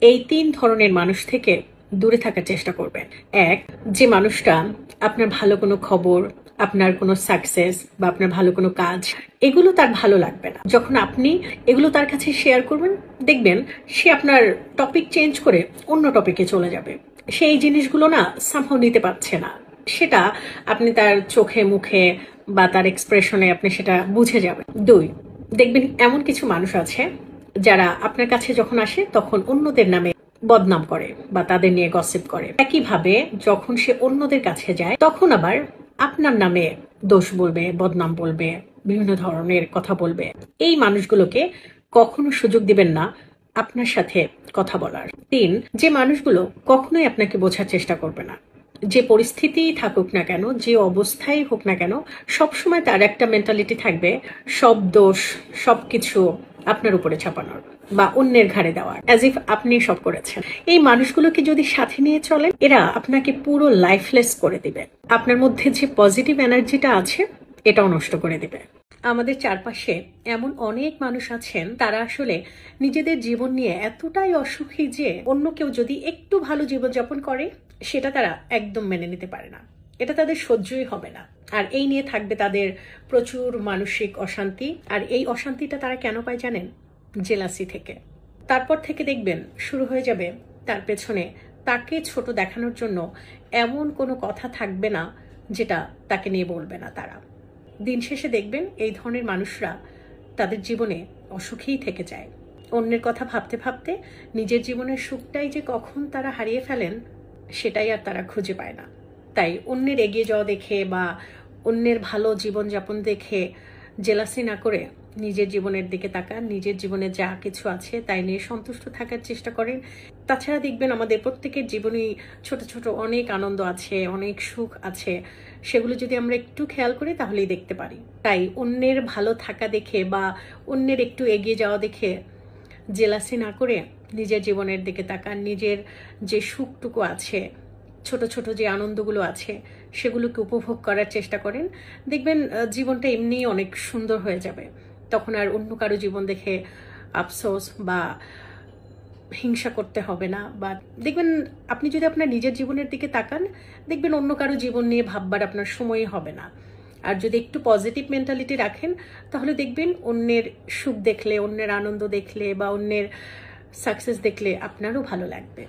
এই ৩ ধরনের মানুষ থেকে দূরে থাকার চেষ্টা করবেন। এক, যে মানুষটা আপনার ভালো কোনো খবর, আপনার কোনো সাকসেস বা আপনার ভালো কোনো কাজ, এগুলো তার ভালো লাগবে না। যখন আপনি এগুলো তার কাছে শেয়ার করবেন, দেখবেন সে আপনার টপিক চেঞ্জ করে অন্য টপিকে চলে যাবে। সেই জিনিসগুলো না সামহাও নিতে পারছে না, সেটা আপনি তার চোখে মুখে বা তার এক্সপ্রেশনে আপনি সেটা বুঝে যাবেন। ২, দেখবেন এমন কিছু মানুষ আছে যারা আপনার কাছে যখন আসে তখন অন্যদের নামে বদনাম করে বা তাদের নিয়ে গসিপ করে। একইভাবে যখন সে অন্যদের কাছে যায় তখন আবার আপনার নামে দোষ বলবে, বদনাম বলবে, বিভিন্ন ধরনের কথা বলবে। এই মানুষগুলোকে কখনো সুযোগ দিবেন না আপনার সাথে কথা বলার। ৩, যে মানুষগুলো কখনোই আপনাকে বোঝার চেষ্টা করবে না। যে পরিস্থিতিই থাকুক না কেন, যে অবস্থায় হোক না কেন, সবসময় তার একটা মেন্টালিটি থাকবে সব দোষ সবকিছু আপনার উপরে চাপানোর বা অন্যের ঘাড়ে দেওয়ার, অ্যাজ ইফ আপনি সব করেছেন। এই মানুষগুলোকে যদি সাথে নিয়ে চলেন, এরা আপনাকে পুরো লাইফলেস করে দিবে। আপনার মধ্যে যে পজিটিভ এনার্জিটা আছে এটাও নষ্ট করে দিবে। আমাদের চারপাশে এমন অনেক মানুষ আছেন, তারা আসলে নিজেদের জীবন নিয়ে এতটাই অসুখী যে অন্য কেউ যদি একটু ভালো জীবনযাপন করে সেটা তারা একদম মেনে নিতে পারে না। এটা তাদের সহ্যই হবে না। আর এই নিয়ে থাকবে তাদের প্রচুর মানসিক অশান্তি। আর এই অশান্তিটা তারা কেন পায় জানেন? জেলাসি থেকে। তারপর থেকে দেখবেন শুরু হয়ে যাবে তার পেছনে তাকে ছোট দেখানোর জন্য এমন কোনো কথা থাকবে না যেটা তাকে নিয়ে বলবে না তারা। দিন শেষে দেখবেন এই ধরনের মানুষরা তাদের জীবনে অসুখীই থেকে যায়। অন্যের কথা ভাবতে ভাবতে নিজের জীবনের সুখটাই যে কখন তারা হারিয়ে ফেলেন সেটাই আর তারা খুঁজে পায় না। তাই অন্যের এগিয়ে যাওয়া দেখে বা অন্যের ভালো জীবনযাপন দেখে জেলাসি না করে নিজের জীবনের দিকে তাকান, নিজের জীবনে যা কিছু আছে তাই নিয়ে সন্তুষ্ট থাকার চেষ্টা করেন। তাছাড়া দেখবেন আমাদের প্রত্যেকের জীবনেই ছোট ছোট অনেক আনন্দ আছে, অনেক সুখ আছে, সেগুলো যদি আমরা একটু খেয়াল করি তাহলেই দেখতে পারি। তাই অন্যের ভালো থাকা দেখে বা অন্যের একটু এগিয়ে যাওয়া দেখে জেলাসি না করে নিজের জীবনের দিকে তাকান, নিজের যে সুখটুকু আছে, ছোট ছোট যে আনন্দগুলো আছে সেগুলোকে উপভোগ করার চেষ্টা করেন। দেখবেন জীবনটা এমনিই অনেক সুন্দর হয়ে যাবে। তখন আর অন্য কারো জীবন দেখে আফসোস বা হিংসা করতে হবে না। বা দেখবেন আপনি যদি আপনার নিজের জীবনের দিকে তাকান, দেখবেন অন্য কারো জীবন নিয়ে ভাববার আপনার সময়ই হবে না। আর যদি একটু পজিটিভ মেন্টালিটি রাখেন তাহলে দেখবেন অন্যের সুখ দেখলে, অন্যের আনন্দ দেখলে বা অন্যের সাকসেস দেখলে আপনারও ভালো লাগবে।